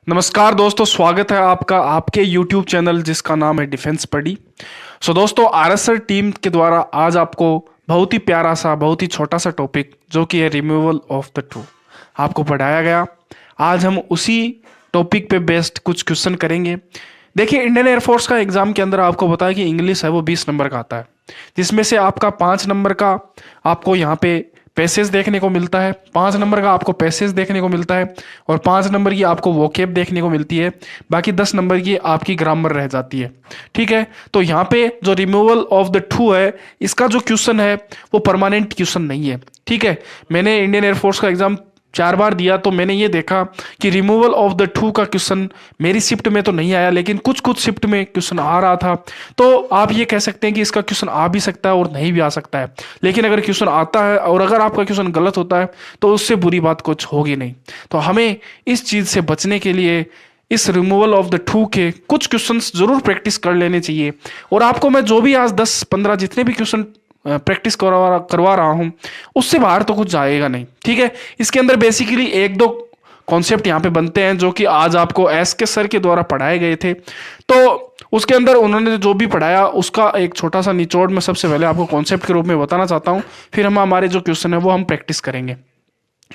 नमस्कार दोस्तों, स्वागत है आपका आपके YouTube चैनल जिसका नाम है डिफेंस पढ़ी। दोस्तों, आरएसआर टीम के द्वारा आज आपको बहुत ही प्यारा सा बहुत ही छोटा सा टॉपिक जो कि है रिमूवल ऑफ द ट्रू आपको पढ़ाया गया। आज हम उसी टॉपिक पे बेस्ड कुछ क्वेश्चन करेंगे। देखिए, इंडियन एयरफोर्स का एग्जाम के अंदर आपको बताया कि इंग्लिश है वो 20 नंबर का आता है, जिसमें से आपका 5 नंबर का आपको यहाँ पे पैसेज देखने को मिलता है, 5 नंबर का आपको पैसेज देखने को मिलता है और 5 नंबर की आपको वोकेब देखने को मिलती है। बाकी 10 नंबर की आपकी ग्रामर रह जाती है। ठीक है, तो यहाँ पे जो रिमूवल ऑफ द ट्रू है, इसका जो क्वेश्चन है वो परमानेंट क्वेश्चन नहीं है। ठीक है, मैंने इंडियन एयरफोर्स का एग्जाम 4 बार दिया तो मैंने ये देखा कि रिमूवल ऑफ द ट्रू का क्वेश्चन मेरी शिफ्ट में तो नहीं आया, लेकिन कुछ कुछ शिफ्ट में क्वेश्चन आ रहा था। तो आप ये कह सकते हैं कि इसका क्वेश्चन आ भी सकता है और नहीं भी आ सकता है, लेकिन अगर क्वेश्चन आता है और अगर आपका क्वेश्चन गलत होता है तो उससे बुरी बात कुछ होगी नहीं। तो हमें इस चीज़ से बचने के लिए इस रिमूवल ऑफ द ट्रू के कुछ क्वेश्चंस जरूर प्रैक्टिस कर लेने चाहिए। और आपको मैं जो भी आज 10-15 जितने भी क्वेश्चन प्रैक्टिस करवा रहा हूँ उससे बाहर तो कुछ जाएगा नहीं। ठीक है, इसके अंदर बेसिकली 1-2 कॉन्सेप्ट यहाँ पे बनते हैं जो कि आज आपको एस के सर के द्वारा पढ़ाए गए थे। तो उसके अंदर उन्होंने जो भी पढ़ाया उसका एक छोटा सा निचोड़ मैं सबसे पहले आपको कॉन्सेप्ट के रूप में बताना चाहता हूँ, फिर हम हमारे जो क्वेश्चन है वो हम प्रैक्टिस करेंगे।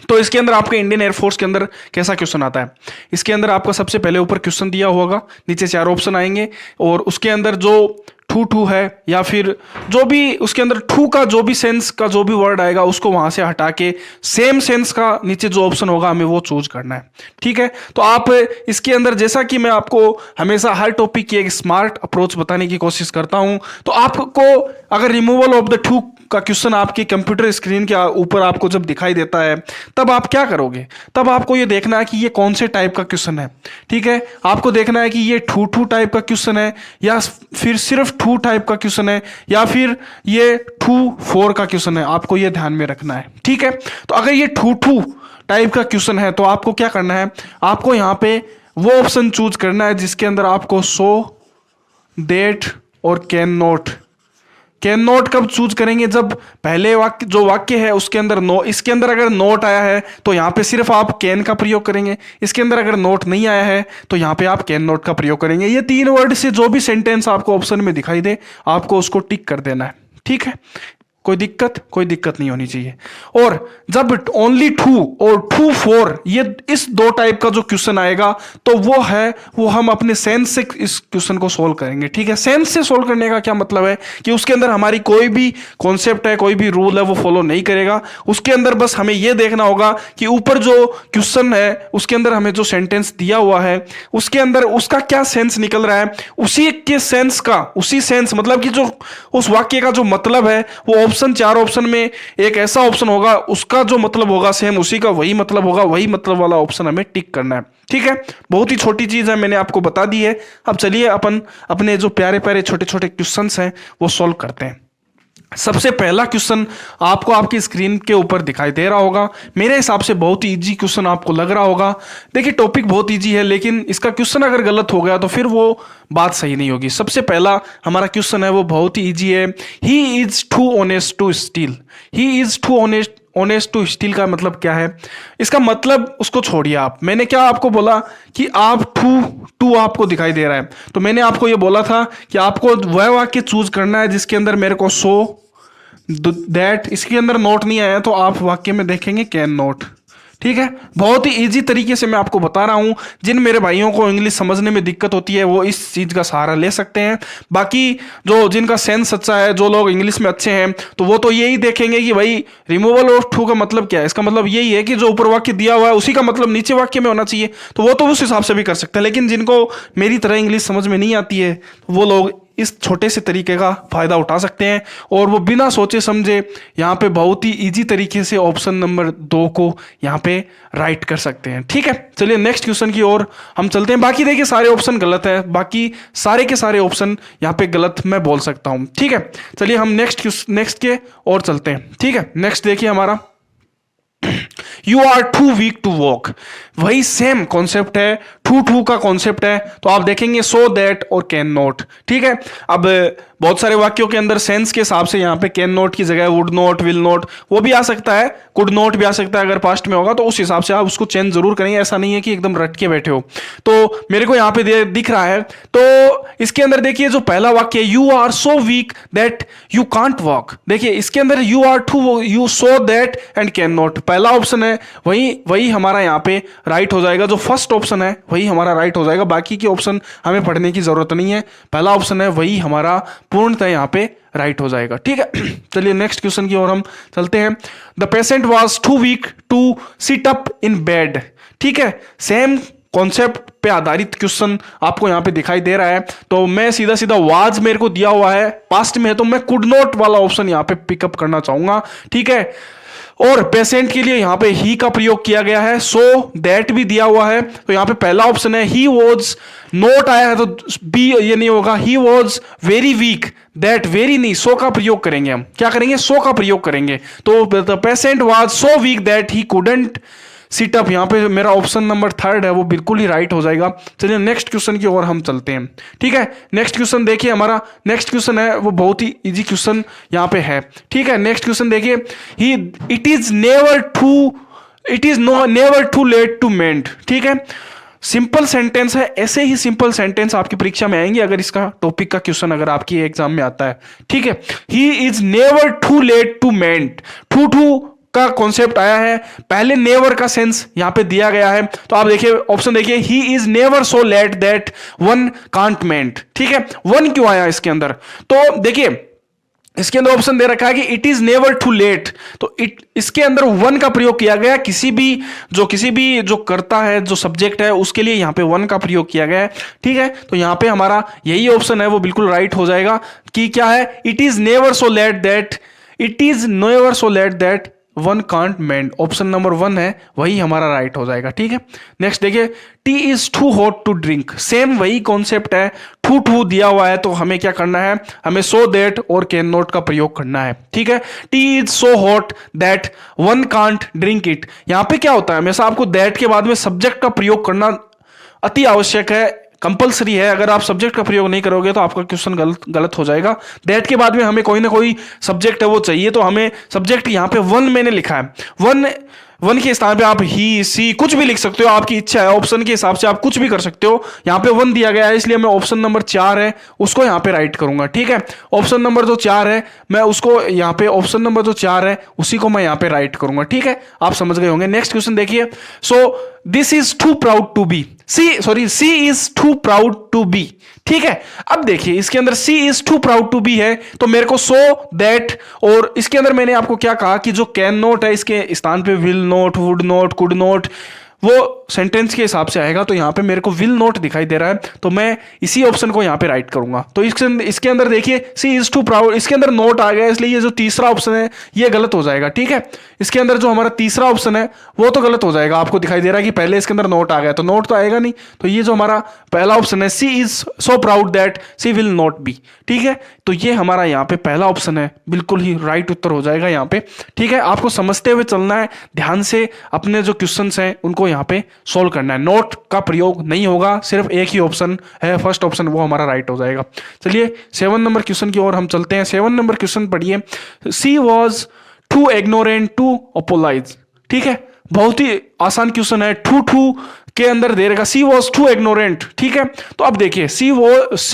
तो इसके अंदर आपके इंडियन एयरफोर्स के अंदर कैसा क्वेश्चन आता है, इसके अंदर आपका सबसे पहले ऊपर क्वेश्चन दिया होगा, नीचे 4 ऑप्शन आएंगे और उसके अंदर जो ठू ठू है या फिर जो भी उसके अंदर ठू का जो भी सेंस का जो भी वर्ड आएगा उसको वहां से हटा के सेम सेंस का नीचे जो ऑप्शन होगा हमें वो चूज करना है। ठीक है, तो आप इसके अंदर जैसा कि मैं आपको हमेशा हर टॉपिक की एक स्मार्ट अप्रोच बताने की कोशिश करता हूं, तो आपको अगर रिमूवल ऑफ द ठू का क्वेश्चन आपके कंप्यूटर स्क्रीन के ऊपर आपको जब दिखाई देता है तब आप क्या करोगे, तब आपको ये देखना है कि ये कौन से टाइप का क्वेश्चन है। ठीक है, आपको देखना है कि ये ठू ठू टाइप का क्वेश्चन है या फिर सिर्फ ठू टाइप का क्वेश्चन है या फिर ये ठू 4 का क्वेश्चन है, आपको ये ध्यान में रखना है। ठीक है, तो अगर ये ठू ठू टाइप का क्वेश्चन है तो आपको क्या करना है, आपको यहाँ पे वो ऑप्शन चूज करना है जिसके अंदर आपको सो देट और कैन नॉट कब चूज करेंगे, जब पहले वाक्य जो वाक्य है उसके अंदर नो, इसके अंदर अगर नोट आया है तो यहां पे सिर्फ आप कैन का प्रयोग करेंगे, इसके अंदर अगर नोट नहीं आया है तो यहां पे आप कैन नॉट का प्रयोग करेंगे। ये 3 वर्ड से जो भी सेंटेंस आपको ऑप्शन में दिखाई दे आपको उसको टिक कर देना है। ठीक है, कोई दिक्कत नहीं होनी चाहिए। और जब ओनली ट्रू और ट्रू 4 ये इस 2 टाइप का जो क्वेश्चन आएगा तो वो हम अपने सेंस से इस क्वेश्चन को सोल्व करेंगे। ठीक है, सेंस से सोल्व करने का क्या मतलब है कि उसके अंदर हमारी कोई भी कॉन्सेप्ट है, कोई भी रूल है वो फॉलो नहीं करेगा। उसके अंदर बस हमें यह देखना होगा कि ऊपर जो क्वेश्चन है उसके अंदर हमें जो सेंटेंस दिया हुआ है उसके अंदर उसका क्या सेंस निकल रहा है, उसी के सेंस का उसी सेंस मतलब कि जो उस वाक्य का जो मतलब है वो ऑप्शन 4 ऑप्शन में एक ऐसा ऑप्शन होगा उसका जो मतलब होगा सेम उसी का वही मतलब होगा, वही मतलब वाला ऑप्शन हमें टिक करना है। ठीक है, बहुत ही छोटी चीज है, मैंने आपको बता दी है। अब चलिए अपन अपने जो प्यारे प्यारे छोटे छोटे क्वेश्चंस हैं वो सॉल्व करते हैं। सबसे पहला क्वेश्चन आपको आपकी स्क्रीन के ऊपर दिखाई दे रहा होगा, मेरे हिसाब से बहुत ही इजी क्वेश्चन आपको लग रहा होगा। देखिए, टॉपिक बहुत इजी है लेकिन इसका क्वेश्चन अगर गलत हो गया तो फिर वो बात सही नहीं होगी। सबसे पहला हमारा क्वेश्चन है वो बहुत ही इजी है, he is too honest to steal. He is too honest to steal का मतलब क्या है, इसका मतलब उसको छोड़िए आप। मैंने क्या आपको बोला कि आप टू आपको दिखाई दे रहा है तो मैंने आपको ये बोला था कि आपको वह वाक्य चूज करना है जिसके अंदर मेरे को सो दैट, इसके अंदर नोट नहीं आया तो आप वाक्य में देखेंगे कैन नॉट। ठीक है, बहुत ही इजी तरीके से मैं आपको बता रहा हूं। जिन मेरे भाइयों को इंग्लिश समझने में दिक्कत होती है वो इस चीज का सहारा ले सकते हैं। बाकी जो जिनका सेंस अच्छा है, जो लोग इंग्लिश में अच्छे हैं, तो वो तो यही देखेंगे कि भाई रिमूवल ऑफ ट्रू का मतलब क्या है। इसका मतलब यही है कि जो ऊपर वाक्य दिया हुआ है उसी का मतलब नीचे वाक्य में होना चाहिए, तो वो तो उस हिसाब से भी कर सकते हैं। लेकिन जिनको मेरी तरह इंग्लिश समझ में नहीं आती है वो लोग इस छोटे से तरीके का फायदा उठा सकते हैं और वो बिना सोचे समझे यहाँ पे बहुत ही इजी तरीके से ऑप्शन नंबर 2 को यहाँ पे राइट कर सकते हैं। ठीक है, चलिए नेक्स्ट क्वेश्चन की ओर हम चलते हैं। बाकी देखिए सारे ऑप्शन गलत है, बाकी सारे के सारे ऑप्शन यहाँ पे गलत मैं बोल सकता हूँ। ठीक है, चलिए हम नेक्स्ट के और चलते हैं। ठीक है, नेक्स्ट देखिए हमारा you are too weak to walk. वही सेम कॉन्सेप्ट है, टू का कॉन्सेप्ट है। तो आप देखेंगे सो दैट और कैन नॉट। ठीक है, अब बहुत सारे वाक्यों के अंदर सेंस के हिसाब से यहाँ पे कैन नॉट की जगह वुड नॉट, विल नॉट, वो भी आ सकता है, कुड नॉट भी आ सकता है अगर पास्ट में होगा, तो उस हिसाब से आप उसको चेंज जरूर करेंगे। ऐसा नहीं है कि एकदम रट के बैठे हो। तो मेरे को यहाँ पे दिख रहा है, तो इसके अंदर देखिए जो पहला वाक्य है, you are so weak that you can't walk. देखिए इसके अंदर you are too, you so that and can not, पहला ऑप्शन है वही हमारा यहाँ पे राइट हो जाएगा। जो फर्स्ट ऑप्शन है वही हमारा राइट हो जाएगा, बाकी के ऑप्शन हमें पढ़ने की जरूरत नहीं है। पहला ऑप्शन है वही हमारा पूर्णतः यहाँ पे राइट हो जाएगा। ठीक है, चलिए नेक्स्ट क्वेश्चन की ओर हम चलते हैं। The patient was too weak to sit up in bed. ठीक है, सेम कॉन्सेप्ट पे आधारित क्वेश्चन आपको यहां पे दिखाई दे रहा है। तो मैं सीधा सीधा वाज मेरे को दिया हुआ है, पास्ट में है, तो मैं कुड नॉट वाला ऑप्शन यहां पे पिकअप करना चाहूंगा। ठीक है, और पेशेंट के लिए यहां पे ही का प्रयोग किया गया है, सो दैट भी दिया हुआ है। तो यहां पे पहला ऑप्शन है ही वॉज, नोट आया है तो बी ये नहीं होगा, he was very weak, that very नहीं, सो का प्रयोग करेंगे। हम क्या करेंगे, सो का प्रयोग करेंगे। तो the patient was so weak that he couldn't sit up, यहां पे मेरा ऑप्शन नंबर थर्ड है वो बिल्कुल ही राइट हो जाएगा। चलिए नेक्स्ट क्वेश्चन की ओर हम चलते हैं। ठीक है, नेक्स्ट क्वेश्चन देखिए, हमारा नेक्स्ट क्वेश्चन है वो बहुत ही इजी क्वेश्चन यहां पे है। ठीक है, नेक्स्ट क्वेश्चन देखिए, he it is never too late to mend. ठीक है, सिंपल सेंटेंस है, ऐसे ही सिंपल सेंटेंस आपकी परीक्षा में आएंगे अगर इसका टॉपिक का क्वेश्चन अगर आपकी एग्जाम में आता है। ठीक है, he is never too late to mend, too का कॉन्सेप्ट आया है, पहले नेवर का सेंस यहां पे दिया गया है। तो आप देखिए ऑप्शन देखिए, he is never so late that one can't mend. ठीक है, वन क्यों आया इसके अंदर, तो देखिए इसके अंदर ऑप्शन दे रखा है कि it is never too late, तो इसके अंदर वन का प्रयोग किया गया, किसी भी जो करता है, जो सब्जेक्ट है उसके लिए यहां पे वन का प्रयोग किया गया है। ठीक है, तो यहां पे हमारा यही ऑप्शन है वो बिल्कुल राइट हो जाएगा कि क्या है, it is never so late that one can't meant. Option number 1 है वही हमारा राइट हो जाएगा। ठीक है, नेक्स्ट देखिए, tea is too hot to drink, same वही कॉन्सेप्ट है, टू दिया हुआ है तो हमें क्या करना है, हमें सो दैट और कैन नॉट का प्रयोग करना है। ठीक है, tea is so hot that one can't drink it. यहां पे क्या होता है, हमेशा आपको दैट के बाद में सब्जेक्ट का प्रयोग करना अति आवश्यक है, कंपलसरी है। अगर आप सब्जेक्ट का प्रयोग नहीं करोगे तो आपका क्वेश्चन गलत हो जाएगा। दैट के बाद में हमें कोई ना कोई सब्जेक्ट है वो चाहिए, तो हमें सब्जेक्ट यहां पे वन मैंने लिखा है, वन के स्थान पे आप ही सी कुछ भी लिख सकते हो, आपकी इच्छा है, ऑप्शन के हिसाब से आप कुछ भी कर सकते हो। यहां पे वन दिया गया है इसलिए मैं ऑप्शन नंबर 4 है उसको यहां पे राइट करूंगा। ठीक है, ऑप्शन नंबर जो 4 है मैं उसको यहां पे, ऑप्शन नंबर जो 4 है उसी को मैं यहां पे राइट करूंगा। ठीक है, आप समझ गए होंगे। नेक्स्ट क्वेश्चन देखिए, so this is too proud to be, she is too proud to be. ठीक है, अब देखिए इसके अंदर she is too proud to be है, तो मेरे को सो दैट, और इसके अंदर मैंने आपको क्या कहा कि जो कैन नॉट है इसके स्थान पे will not, would not, could not, वो सेंटेंस के हिसाब से आएगा। तो यहां पे मेरे को विल नॉट दिखाई दे रहा है, तो मैं इसी ऑप्शन को यहां पे राइट करूंगा। तो इसके अंदर देखिए सी इज टू प्राउड, इसके अंदर नॉट आ गया, इसलिए ये जो तीसरा ऑप्शन है ये गलत हो जाएगा। ठीक है, इसके अंदर जो हमारा तीसरा ऑप्शन है वो तो गलत हो जाएगा। आपको दिखाई दे रहा है कि पहले इसके अंदर नॉट आ गया, तो नॉट तो आएगा नहीं। तो ये जो हमारा पहला ऑप्शन है, she is so proud that she will not be. ठीक है, तो ये हमारा यहाँ पे पहला ऑप्शन है, बिल्कुल ही राइट उत्तर हो जाएगा यहाँ पे। ठीक है, आपको समझते हुए चलना है, ध्यान से अपने जो क्वेश्चन हैं उनको यहाँ पे सोल्व करना है। नोट का प्रयोग नहीं होगा, सिर्फ एक ही ऑप्शन है, फर्स्ट ऑप्शन, वो हमारा राइट हो जाएगा। चलिए 7 नंबर क्वेश्चन की ओर हम चलते हैं। 7 नंबर क्वेश्चन पढ़िए, she was too ignorant to apologise. ठीक है, बहुत ही आसान क्वेश्चन है, टू के अंदर दे रखा सी वॉज टू इग्नोरेंट। ठीक है, तो अब देखिए सी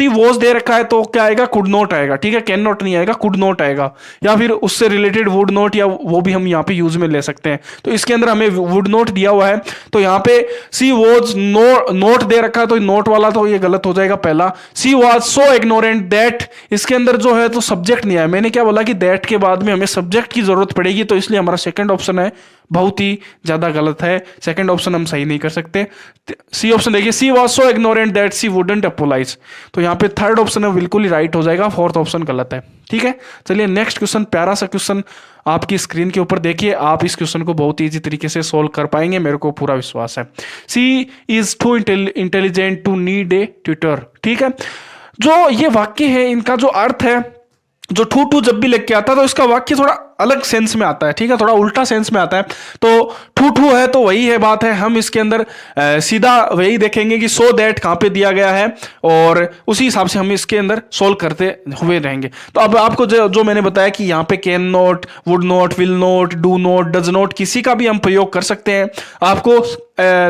वॉज दे रखा है तो क्या आएगा, कुड नॉट आएगा। ठीक है, कैन नॉट नहीं आएगा, कुड नॉट आएगा, या फिर उससे रिलेटेड वुड नॉट, या वो भी हम यहाँ पे यूज में ले सकते हैं। तो इसके अंदर हमें वुड नॉट दिया हुआ है, तो यहाँ पे सी वॉज नॉट दे रखा है तो नॉट वाला तो ये गलत हो जाएगा पहला। सी वॉज सो इग्नोरेंट दैट, इसके अंदर जो है तो सब्जेक्ट नहीं आया, मैंने क्या बोला कि दैट के बाद में हमें सब्जेक्ट की जरूरत पड़ेगी, तो इसलिए हमारा सेकंड ऑप्शन है बहुत ही ज्यादा गलत है, सेकंड ऑप्शन हम सही नहीं कर सकते। सी ऑप्शन देखिए, she was so ignorant that she wouldn't apologise, तो यहाँ पे थर्ड ऑप्शन है बिल्कुल ही राइट हो जाएगा, फोर्थ ऑप्शन गलत है। ठीक है, चलिए नेक्स्ट क्वेश्चन, प्यारा सा क्वेश्चन आपकी स्क्रीन के ऊपर देखिए, आप इस क्वेश्चन को बहुत ईजी तरीके से सोल्व कर पाएंगे, मेरे को पूरा विश्वास है। She is too intelligent to need a tutor. ठीक है, जो ये वाक्य है इनका जो अर्थ है, जो टू जब भी लेके आता है तो इसका वाक्य थोड़ा अलग सेंस में आता है, ठीक है, थोड़ा उल्टा सेंस में आता है। तो ठू ठू है तो वही है बात है, हम इसके अंदर सीधा वही देखेंगे कि सो दैट कहाँ पे दिया गया है और उसी हिसाब से हम इसके अंदर सोल्व करते हुए रहेंगे। तो अब आपको जो मैंने बताया कि यहाँ पे can not, would not, will not, do not, does not, किसी का भी हम प्रयोग कर सकते हैं। आपको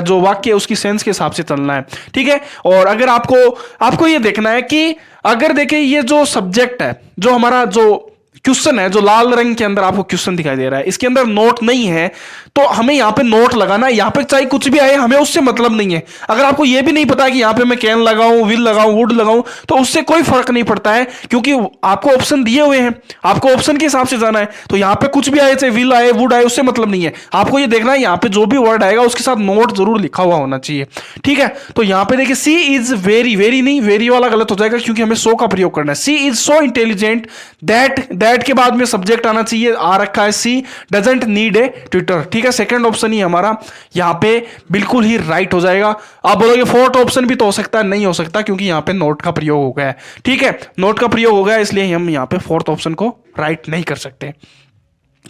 जो वाक्य है उसकी सेंस के हिसाब से चलना है, ठीक है। और अगर आपको ये देखना है कि अगर देखें ये जो सब्जेक्ट है, जो हमारा जो क्वेश्चन है, जो लाल रंग के अंदर आपको क्वेश्चन दिखाई दे रहा है, इसके अंदर नोट नहीं है, तो हमें यहां पे नोट लगाना है। यहां पे चाहे कुछ भी आए, हमें उससे मतलब नहीं है। अगर आपको यह भी नहीं पता कि यहां पे मैं कैन लगाऊं, विल लगाऊं, वुड लगाऊं, तो उससे कोई फर्क नहीं पड़ता है, क्योंकि आपको ऑप्शन दिए हुए हैं, आपको ऑप्शन के हिसाब से जाना है। तो यहां पे कुछ भी आए, चाहे विल आए, वुड आए, उससे मतलब नहीं है। आपको ये देखना है यहां पे जो भी वर्ड आएगा उसके साथ नोट जरूर लिखा हुआ होना चाहिए, ठीक है। तो यहां पे देखिए सी इज वेरी, वेरी नहीं, वेरी वाला गलत हो जाएगा, क्योंकि हमें सो का प्रयोग करना है। She is so intelligent that के बाद में सब्जेक्ट आना चाहिए, आ रखा है सी डजंट नीड ए ट्विटर, ठीक है। सेकंड ऑप्शन ही हमारा यहां पे बिल्कुल ही राइट हो जाएगा। आप बोलोगे फोर्थ ऑप्शन भी तो हो सकता है, नहीं हो सकता, क्योंकि यहां पे नोट का प्रयोग हो गया है, ठीक है। नोट का प्रयोग हो गया, इसलिए हम यहां पे फोर्थ ऑप्शन को राइट नहीं कर सकते।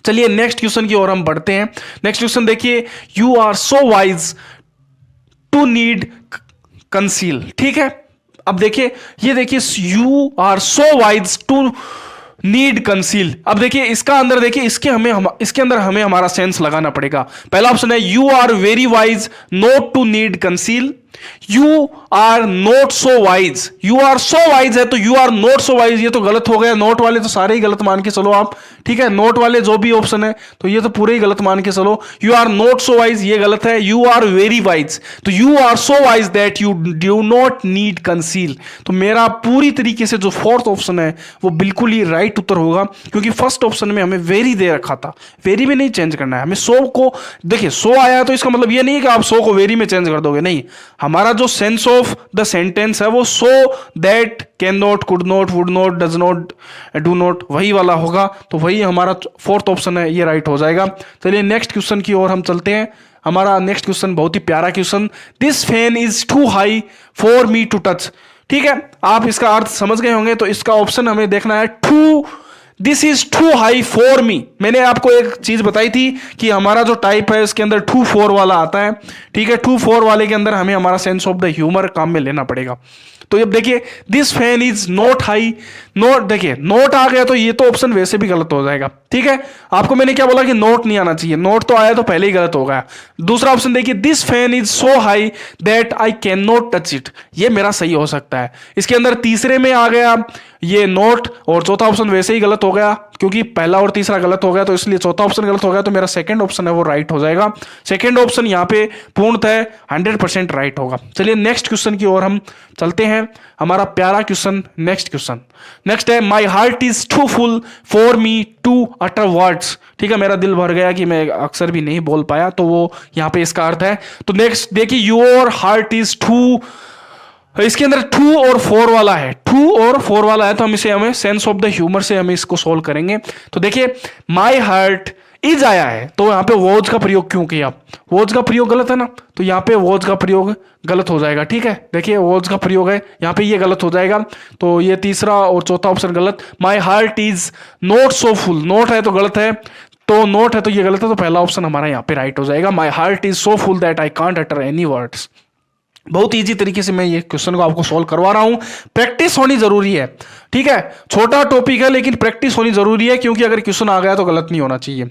चलिए नेक्स्ट क्वेश्चन की ओर हम बढ़ते हैं। नेक्स्ट क्वेश्चन देखिए, you are so wise to need conceal, ठीक है। अब देखिए, ये देखिए, you are so wise to need conceal. अब देखिए इसका अंदर देखिए, इसके अंदर हमें हमारा सेंस लगाना पड़ेगा। पहला ऑप्शन है you are very wise not to need conceal, you are not so wise. You are so wise है तो you are not so wise, ये तो गलत हो गया। नोट वाले तो सारे ही गलत मान के चलो आप, ठीक है। नोट वाले जो भी ऑप्शन है तो ये तो पूरे ही गलत मान के चलो। You are not so wise ये गलत है। यू आर वेरी वाइज, तो you are so wise that you do not need conceal. तो मेरा पूरी तरीके से जो फोर्थ ऑप्शन है वो बिल्कुल ही राइट उत्तर होगा, क्योंकि फर्स्ट ऑप्शन में हमें वेरी दे रखा था, वेरी में नहीं चेंज करना है हमें। सो को देखिए, सो आया तो इसका मतलब ये नहीं है कि आप सो को वेरी में चेंज कर दोगे, नहीं। हमारा जो सेंस ऑफ द सेंटेंस है वो so that, can not, could not, would not, does not, do not, वही वाला होगा। तो वही हमारा फोर्थ ऑप्शन है, ये राइट हो जाएगा। चलिए नेक्स्ट क्वेश्चन की ओर हम चलते हैं। हमारा नेक्स्ट क्वेश्चन बहुत ही प्यारा question, this fan is too high for me to touch, ठीक है। आप इसका अर्थ समझ गए होंगे, तो इसका ऑप्शन हमें देखना है too, this is too high for me. मैंने आपको एक चीज बताई थी कि हमारा जो टाइप है इसके अंदर टू फोर वाला आता है, ठीक है। टू फोर वाले के अंदर हमें हमारा सेंस ऑफ द ह्यूमर काम में लेना पड़ेगा। तो अब देखिए, this fan is not high, note, देखिए नोट आ गया तो ये तो ऑप्शन वैसे भी गलत हो जाएगा, ठीक है। आपको मैंने क्या बोला कि नोट नहीं आना चाहिए, नोट तो आया तो पहले ही गलत हो गया। दूसरा ऑप्शन देखिए, this fan is so high that I can not touch it, ये मेरा सही हो सकता है। इसके अंदर तीसरे में आ गया ये नोट, और चौथा ऑप्शन वैसे ही गलत हो गया, क्योंकि पहला और तीसरा गलत हो गया, तो इसलिए चौथा ऑप्शन गलत हो गया। तो मेरा सेकंड ऑप्शन है वो राइट हो जाएगा। सेकंड ऑप्शन यहाँ पे पूर्णतः 100% राइट होगा। चलिए नेक्स्ट क्वेश्चन की ओर हम चलते हैं। हमारा प्यारा क्वेश्चन, नेक्स्ट है, my heart is too full for me to utter words, ठीक है। मेरा दिल भर गया कि मैं अक्सर भी नहीं बोल पाया, तो वो यहाँ पे इसका अर्थ है। तो नेक्स्ट देखिए, योर हार्ट इज टू, इसके अंदर टू और फोर वाला है, टू और फोर वाला है, तो हमें सेंस ऑफ द ह्यूमर से हमें इसको सोल्व करेंगे। तो देखिए, माई हार्ट इज आया है, तो यहाँ पे वॉज का प्रयोग क्यों किया? वॉज का प्रयोग गलत है ना, तो यहाँ पे वॉज का प्रयोग गलत हो जाएगा, ठीक है। देखिए वॉज का प्रयोग है यहाँ पे, ये गलत हो जाएगा। तो ये तीसरा और चौथा ऑप्शन गलत। माई heart is not so full, note है तो गलत है, तो नोट है तो ये गलत है, तो पहला ऑप्शन हमारा यहाँ पे राइट हो जाएगा। माई heart is so full that I can't utter any words. बहुत इजी तरीके से मैं ये क्वेश्चन को आपको सॉल्व करवा रहा हूं। प्रैक्टिस होनी जरूरी है, ठीक है। छोटा टॉपिक है लेकिन प्रैक्टिस होनी जरूरी है, क्योंकि अगर क्वेश्चन आ गया तो गलत नहीं होना चाहिए।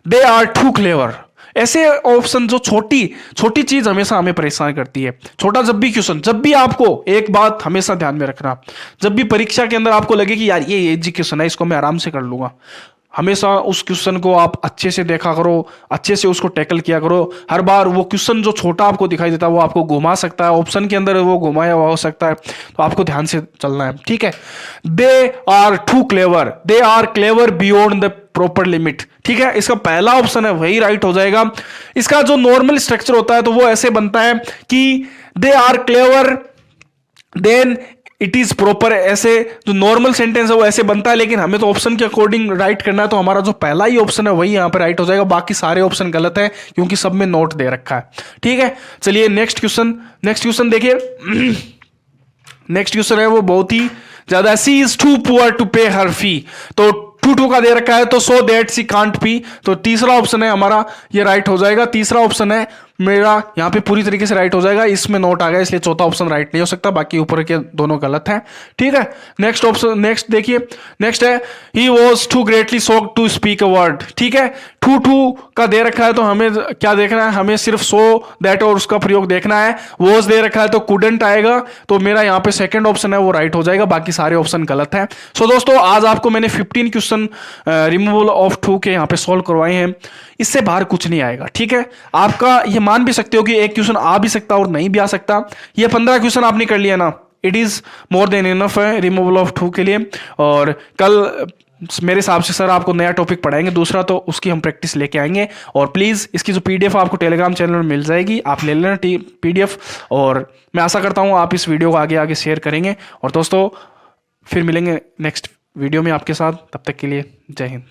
दे आर टू क्लेवर, ऐसे ऑप्शन जो छोटी चीज हमेशा हमें परेशान करती है। छोटा जब भी क्वेश्चन, जब भी आपको एक बात हमेशा ध्यान में रखना, जब भी परीक्षा के अंदर आपको लगे कि यार ये इजी क्वेश्चन है, इसको मैं आराम से कर लूंगा, हमेशा उस क्वेश्चन को आप अच्छे से देखा करो, अच्छे से उसको टैकल किया करो। हर बार वो क्वेश्चन जो छोटा आपको दिखाई देता है वो आपको घुमा सकता है, ऑप्शन के अंदर वो घुमाया हुआ हो सकता है, तो आपको ध्यान से चलना है, ठीक है। They are too clever, they are clever beyond the proper limit, ठीक है। इसका पहला ऑप्शन है वही राइट हो जाएगा। इसका जो नॉर्मल स्ट्रक्चर होता है तो वो ऐसे बनता है कि they are clever than it is proper, ऐसे जो नॉर्मल सेंटेंस है वो ऐसे बनता है, लेकिन हमें तो ऑप्शन के अकॉर्डिंग राइट करना है, तो हमारा जो पहला ही ऑप्शन है वही यहाँ पे राइट हो जाएगा। बाकी सारे ऑप्शन गलत है क्योंकि सब में नोट दे रखा है, ठीक है। चलिए नेक्स्ट क्वेश्चन देखिए। नेक्स्ट क्वेश्चन है वो बहुत ही ज्यादा, सी इज टू पुअर टू पे हर फी, तो 2 का दे रखा है तो so that C can't be, तो तीसरा ऑप्शन है हमारा ये राइट हो जाएगा। तीसरा ऑप्शन है मेरा यहाँ पे पूरी तरीके से राइट हो जाएगा, इसमें नोट आ गया इसलिए चौथा ऑप्शन राइट नहीं हो सकता, बाकी ऊपर के दोनों गलत हैं। ठीक है, नेक्स्ट ऑप्शन, नेक्स्ट देखिए, नेक्स्ट है he was too greatly shocked to speak a word. ठीक है, टू का दे रखा है तो हमें क्या देखना है, हमें सिर्फ सो दैट और उसका प्रयोग देखना है। वॉज दे रखा है तो कुडंट आएगा, तो मेरा यहाँ पे सेकंड ऑप्शन है वो राइट हो जाएगा, बाकी सारे ऑप्शन गलत हैं। सो दोस्तों आज आपको मैंने 15 क्वेश्चन रिमूवल ऑफ टू के यहाँ पे सॉल्व करवाए हैं, इससे बाहर कुछ नहीं आएगा। ठीक है, आपका ये मान भी सकते हो कि एक क्वेश्चन आ भी सकता और नहीं भी आ सकता। ये 15 क्वेश्चन आपने कर लिया ना, it is more than enough है रिमूवल ऑफ टू के लिए। और कल मेरे हिसाब से सर आपको नया टॉपिक पढ़ाएंगे दूसरा, तो उसकी हम प्रैक्टिस लेके आएंगे। और प्लीज़ इसकी जो पीडीएफ आपको टेलीग्राम चैनल में मिल जाएगी, आप ले लेना पीडीएफ। और मैं आशा करता हूँ आप इस वीडियो को आगे आगे शेयर करेंगे। और दोस्तों फिर मिलेंगे नेक्स्ट वीडियो में आपके साथ, तब तक के लिए जय हिंद।